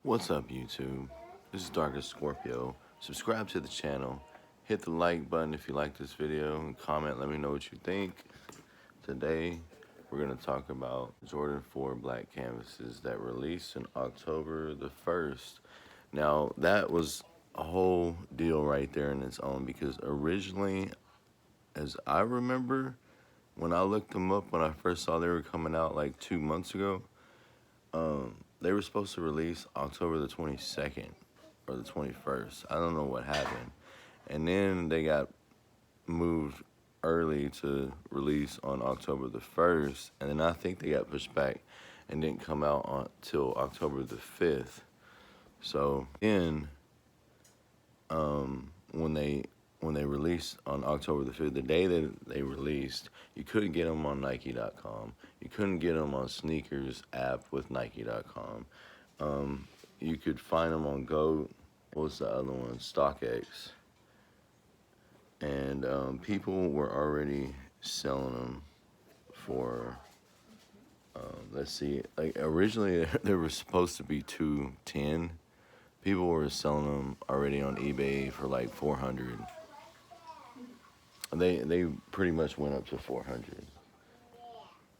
What's up, YouTube? This is Darkest Scorpio. Subscribe to the channel. Hit the like button if you like this video and comment. Let me know what you think. Today, we're going to talk about Jordan 4 black canvases that released in October the 1st. Now, that was a whole deal right there in its own because originally, as I remember, when I looked them up, when I first saw they were coming out like 2 months ago, they were supposed to release October the 22nd or the 21st. I don't know what happened. And then they got moved early to release on October the 1st. And then I think they got pushed back and didn't come out until October the 5th. So then when they released on October the 5th, the day that they released, you couldn't get them on Nike.com. You couldn't get them on Sneakers app with Nike.com. You could find them on GOAT. What was the other one? StockX. And people were already selling them for, let's see, like originally there was supposed to be 210. People were selling them already on eBay for like 400. They pretty much went up to 400,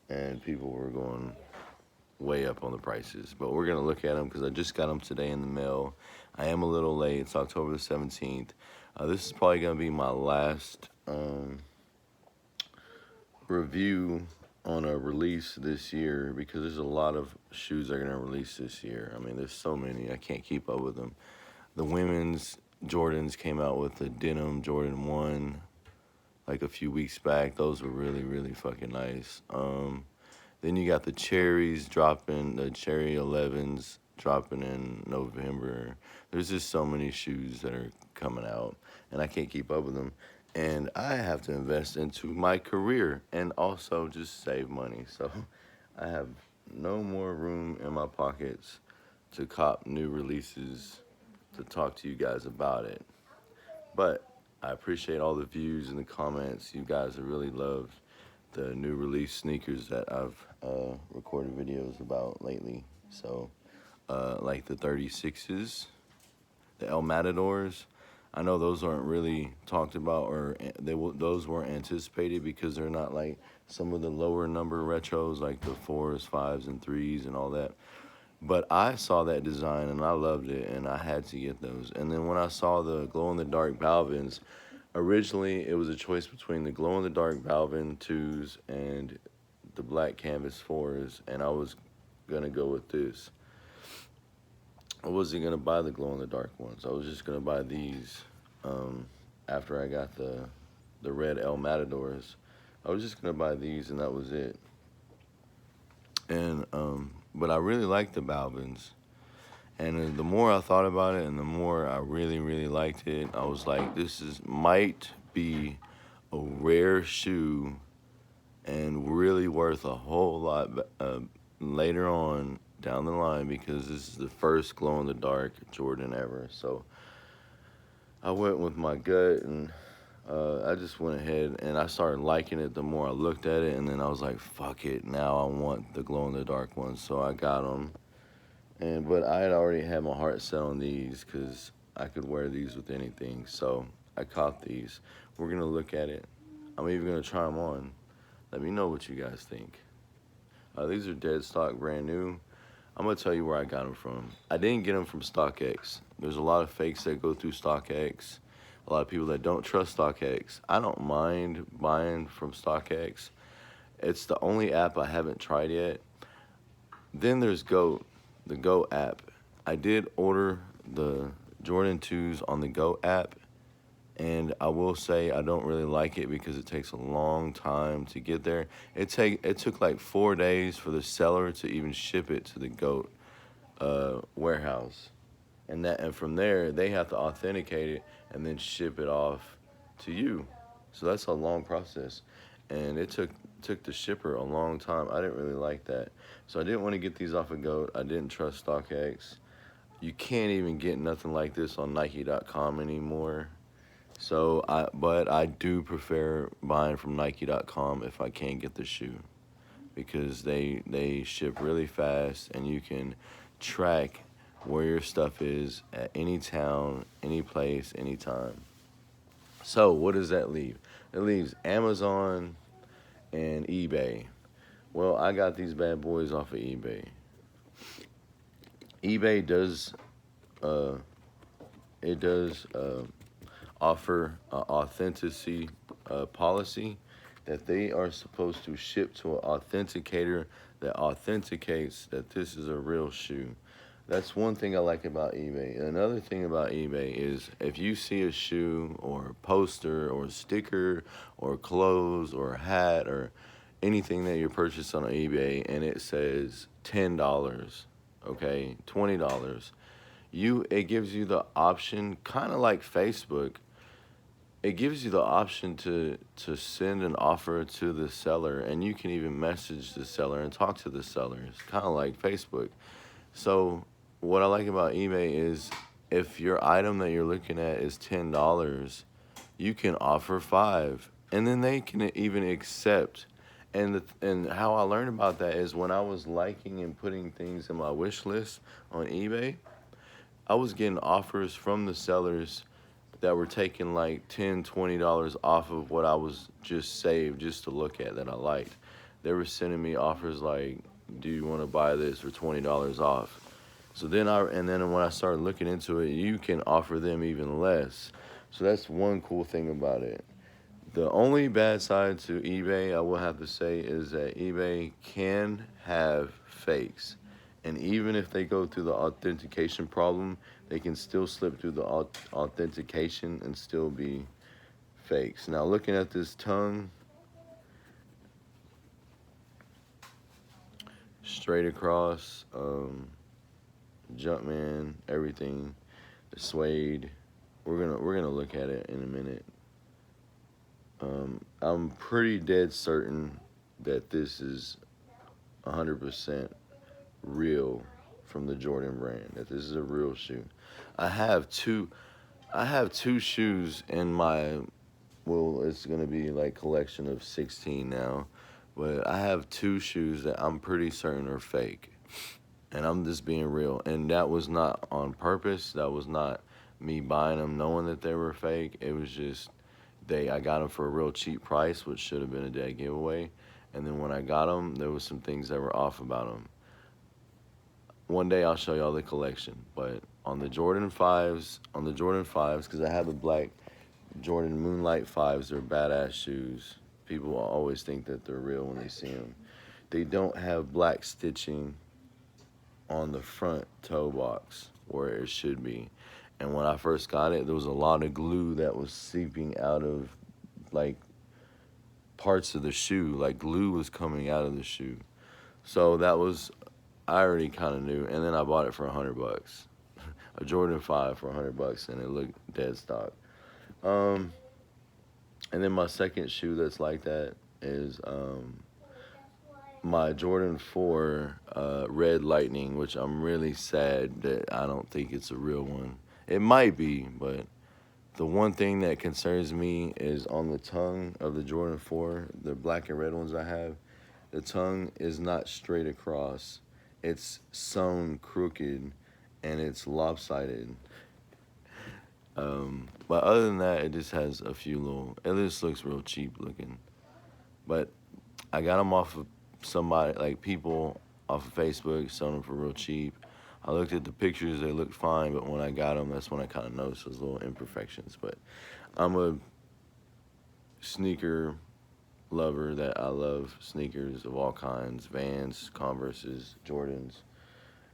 and people were going way up on the prices. But we're gonna look at them because I just got them today in the mail. I am a little late. It's October the 17th. This is probably gonna be my last review on a release this year because there's a lot of shoes that are gonna release this year. I mean, there's so many I can't keep up with them. The women's Jordans came out with the denim Jordan 1 like a few weeks back. Those were really, really fucking nice. Then you got the cherries dropping, the cherry 11s dropping in November. There's just so many shoes that are coming out, and I can't keep up with them. And I have to invest into my career and also just save money. So I have no more room in my pockets to cop new releases to talk to you guys about it. But I appreciate all the views and the comments. You guys have really loved the new release sneakers that I've recorded videos about lately. So, like the 36s, the El Matadors. I know those aren't really talked about, or those weren't anticipated because they're not like some of the lower number retros, like the 4s, 5s, and 3s, and all that. But I saw that design and I loved it, and I had to get those. And then when I saw the glow-in-the-dark Balvins, originally it was a choice between the glow-in-the-dark Balvin 2s and the black canvas 4s, and I was gonna go with this. I wasn't gonna buy the glow-in-the-dark ones. I was just gonna buy these after I got the red El Matadors. I was just gonna buy these, and that was it. And but I really liked the Balvins. And the more I thought about it and the more I really, really liked it, I was like, might be a rare shoe and really worth a whole lot later on down the line because this is the first glow-in-the-dark Jordan ever. So I went with my gut, and I just went ahead and I started liking it the more I looked at it, and then I was like, fuck it, now I want the glow-in-the-dark ones. So I got them. But I had already had my heart set on these because I could wear these with anything. So I caught these. We're going to look at it. I'm even going to try them on. Let me know what you guys think. These are dead stock, brand new. I'm going to tell you where I got them from. I didn't get them from StockX. There's a lot of fakes that go through StockX. A lot of people that don't trust StockX. I don't mind buying from StockX. It's the only app I haven't tried yet. Then there's GOAT. The Go app. I did order the Jordan 2s on the Go app, and I will say I don't really like it because it takes a long time to get there. It took like 4 days for the seller to even ship it to the GOAT warehouse, and from there they have to authenticate it and then ship it off to you. So that's a long process, and it took the shipper a long time. I didn't really like that. So I didn't want to get these off of GOAT. I didn't trust StockX. You can't even get nothing like this on Nike.com anymore. But I do prefer buying from Nike.com if I can't get the shoe because they ship really fast and you can track where your stuff is at any town, any place, anytime. So what does that leave? It leaves Amazon and eBay. Well, I got these bad boys off of eBay. eBay does uh, it does offer an authenticity policy that they are supposed to ship to an authenticator that authenticates that this is a real shoe. That's one thing I like about eBay. Another thing about eBay is if you see a shoe or a poster or a sticker or clothes or a hat or anything that you purchase on eBay and it says $10, okay, $20, it gives you the option, kind of like Facebook, it gives you the option to send an offer to the seller, and you can even message the seller and talk to the seller. It's kind of like Facebook. So what I like about eBay is if your item that you're looking at is $10, you can offer 5, and then they can even accept. And how I learned about that is when I was liking and putting things in my wish list on eBay, I was getting offers from the sellers that were taking like $10, $20 off of what I was just saved just to look at that I liked. They were sending me offers like, do you want to buy this for $20 off? So then when I started looking into it, you can offer them even less. So that's one cool thing about it. The only bad side to eBay, I will have to say, is that eBay can have fakes. And even if they go through the authentication problem, they can still slip through the authentication and still be fakes. Now, looking at this tongue, straight across, Jumpman, everything, the suede. We're gonna look at it in a minute. I'm pretty dead certain that this is 100% real from the Jordan brand. That this is a real shoe. I have two shoes in my, well, it's gonna be like collection of 16 now, but I have 2 shoes that I'm pretty certain are fake, and I'm just being real. And that was not on purpose. That was not me buying them knowing that they were fake. It was just I got them for a real cheap price, which should have been a dead giveaway. And then when I got them, there was some things that were off about them. One day I'll show y'all the collection, but on the Jordan 5s, because I have the black Jordan Moonlight 5s, they're badass shoes. People always think that they're real when they see them. They don't have black stitching on the front toe box where it should be. And when I first got it, there was a lot of glue that was seeping out of like parts of the shoe. Like glue was coming out of the shoe. So I already kind of knew. And then I bought it for $100. A Jordan 5 for $100, and it looked dead stock. And then my second shoe that's like that is my Jordan 4 Red Lightning, which I'm really sad that I don't think it's a real one. It might be, but the one thing that concerns me is on the tongue of the Jordan 4, the black and red ones I have, the tongue is not straight across. It's sewn crooked, and it's lopsided. But other than that, it just has a few it just looks real cheap looking. But I got them off of somebody, like people off of Facebook, selling them for real cheap. I looked at the pictures, they looked fine, but when I got them, that's when I kind of noticed those little imperfections. But I'm a sneaker lover that I love sneakers of all kinds, Vans, Converses, Jordans.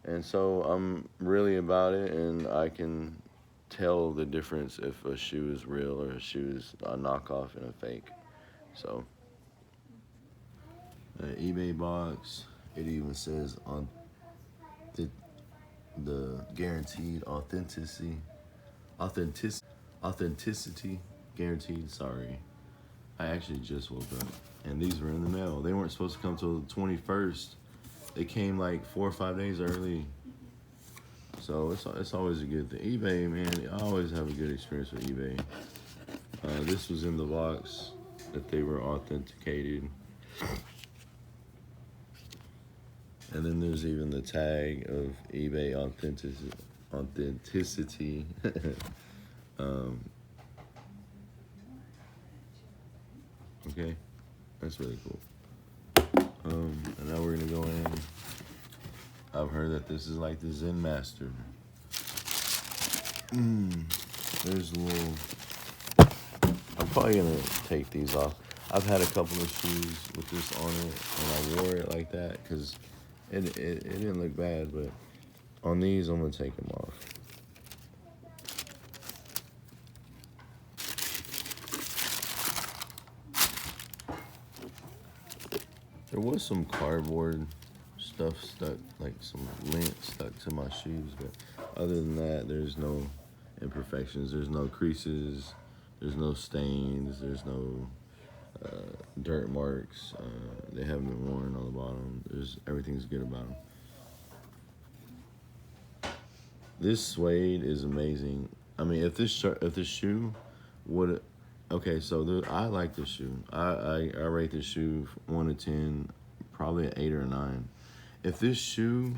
And so I'm really about it, and I can tell the difference if a shoe is real or a shoe is a knockoff and a fake. So the eBay box, it even says on the guaranteed authenticity guaranteed. Sorry, I actually just woke up, and these were in the mail. They weren't supposed to come till the 21st. They came like 4 or 5 days early. So it's always a good thing. eBay, man, I always have a good experience with eBay. This was in the box that they were authenticated. And then there's even the tag of eBay authenticity. um, okay, that's really cool. And now we're gonna go in. I've heard that this is like the Zen Master. There's a little. I'm probably gonna take these off. I've had a couple of shoes with this on it, and I wore it like that because it didn't look bad. But on these, I'm gonna take them off. There was some cardboard stuff stuck, like some lint stuck to my shoes, but other than that, there's no imperfections. There's no creases. There's no stains. There's no dirt marks. They haven't been worn on the bottom. Everything's good about them. This suede is amazing. I mean, if this shoe would, okay, so I like this shoe. I rate this shoe 1 to 10, probably an 8 or a 9. If this shoe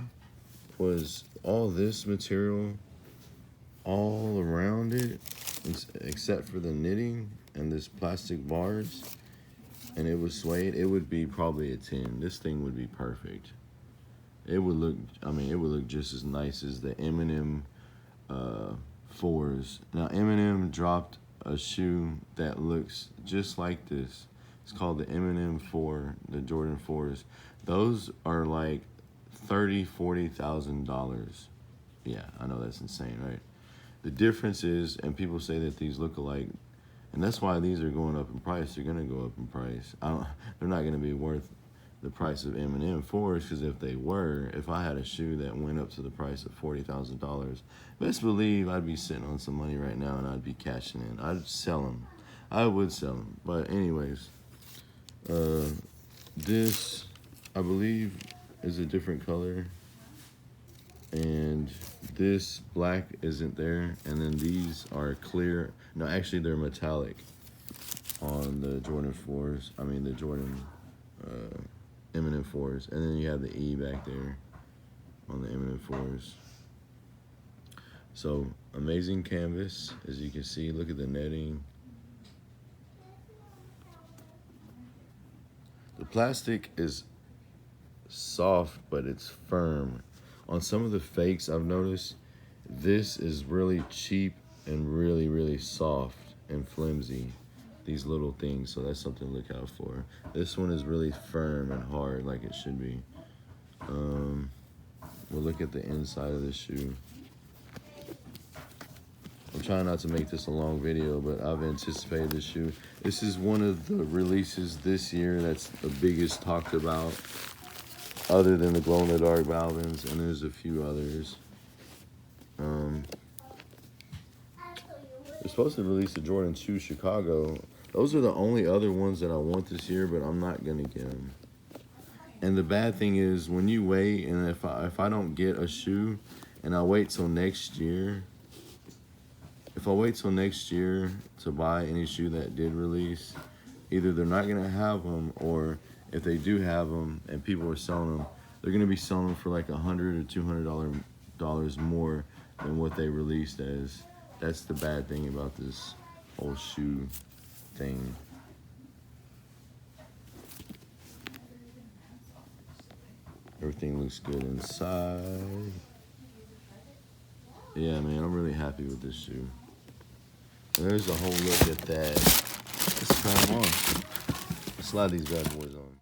was all this material all around it, except for the knitting and this plastic bars, and it was suede, it would be probably a 10. This thing would be perfect. It would look, I mean, it would look just as nice as the Eminem 4s. Now, Eminem dropped a shoe that looks just like this. It's called the Eminem 4, the Jordan 4s. Those are like $30,000-$40,000. Yeah, I know that's insane, right? The difference is, and people say that these look alike, and that's why these are going up in price. They're gonna go up in price. They're not gonna be worth the price of Eminem 4s, because if they were, if I had a shoe that went up to the price of $40,000, best believe I'd be sitting on some money right now and I'd be cashing in. I'd sell them. I would sell them. But anyways, this, I believe, is a different color. And this black isn't there. And then these are clear. No, actually, they're metallic on the Jordan 4s. I mean, the Jordan Eminem 4s. And then you have the E back there on the Eminem 4s. So, amazing canvas, as you can see. Look at the netting. The plastic is soft, but it's firm. On some of the fakes, I've noticed this is really cheap and really, really soft and flimsy. These little things, so that's something to look out for. This one is really firm and hard, like it should be. We'll look at the inside of this shoe. I'm trying not to make this a long video, but I've anticipated this shoe. This is one of the releases this year that's the biggest talked about, other than the glow-in-the-dark Balvins, and there's a few others. They're supposed to release the Jordan 2 Chicago. Those are the only other ones that I want this year, but I'm not gonna get them. And the bad thing is, when you wait, and if I don't get a shoe, and I wait till next year, if I wait till next year to buy any shoe that did release, either they're not gonna have them, or if they do have them and people are selling them, they're gonna be selling them for like $100 or $200 more than what they released as. That's the bad thing about this whole shoe thing. Everything looks good inside. Yeah, man, I'm really happy with this shoe. There's a whole look at that. Let's try them on. Let's slide these bad boys on.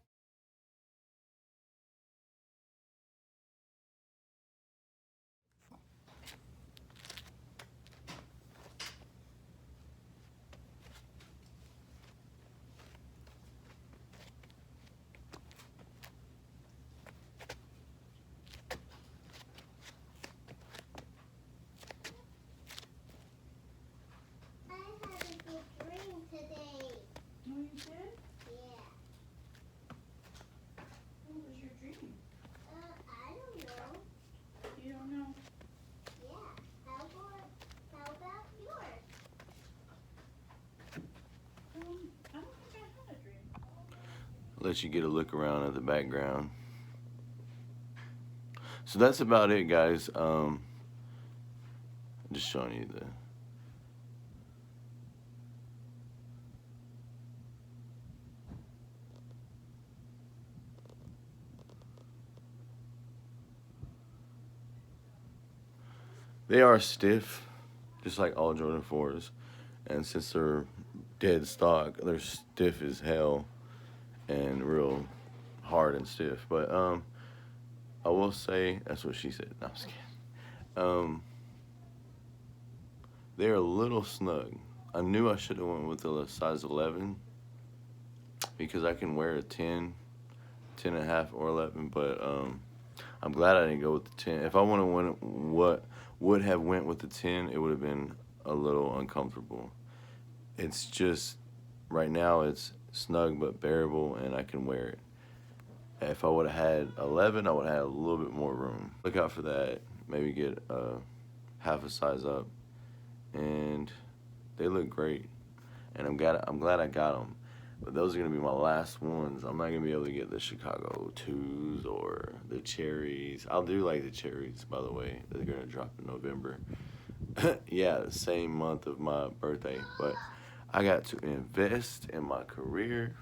Let you get a look around at the background. So that's about it, guys. Just showing you the. They are stiff, just like all Jordan 4s. And since they're dead stock, they're stiff as hell and real hard and stiff. But I will say that's what she said. No, I'm just kidding. They're a little snug. I knew I should have went with the size 11 because I can wear a 10, 10 and a half, or 11. But I'm glad I didn't go with the 10. If I would have went with the 10, it would have been a little uncomfortable. It's just right now it's snug but bearable, and I can wear it. If I would have had 11, I would have had a little bit more room. Look out for that. Maybe get half a size up, and they look great. And I'm glad I got them. But those are gonna be my last ones. I'm not gonna be able to get the Chicago 2s or the cherries. I'll do like the cherries, by the way. They're gonna drop in November. Yeah, the same month of my birthday. But I got to invest in my career,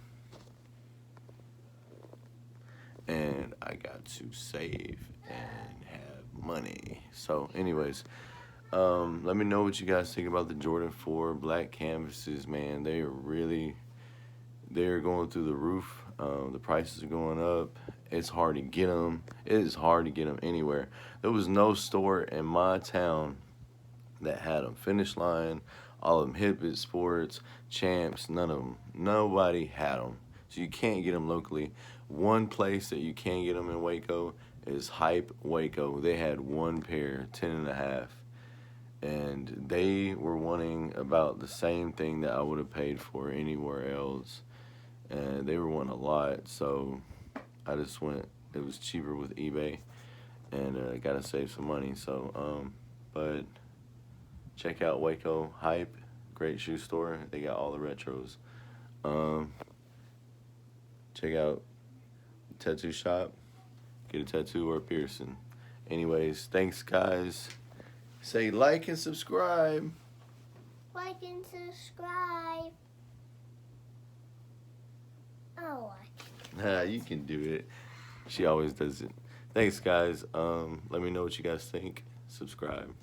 and I got to save and have money. So anyways, let me know what you guys think about the Jordan 4 black canvases, man. They're going through the roof. The prices are going up. It's hard to get them. It is hard to get them anywhere. There was no store in my town that had them. Finish Line, all of them, Hibbett Sports, Champs, none of them. Nobody had them. So you can't get them locally. One place that you can get them in Waco is Hype Waco. They had one pair, 10 and a half. And they were wanting about the same thing that I would have paid for anywhere else. And they were wanting a lot, so I just went. It was cheaper with eBay, and got to save some money. So, but check out Waco Hype, great shoe store. They got all the retros. Check out Tattoo Shop, get a tattoo or a piercing. Anyways, thanks, guys. Say like and subscribe. Like and subscribe. Oh, You can do it. She always does it. Thanks, guys. Let me know what you guys think. Subscribe.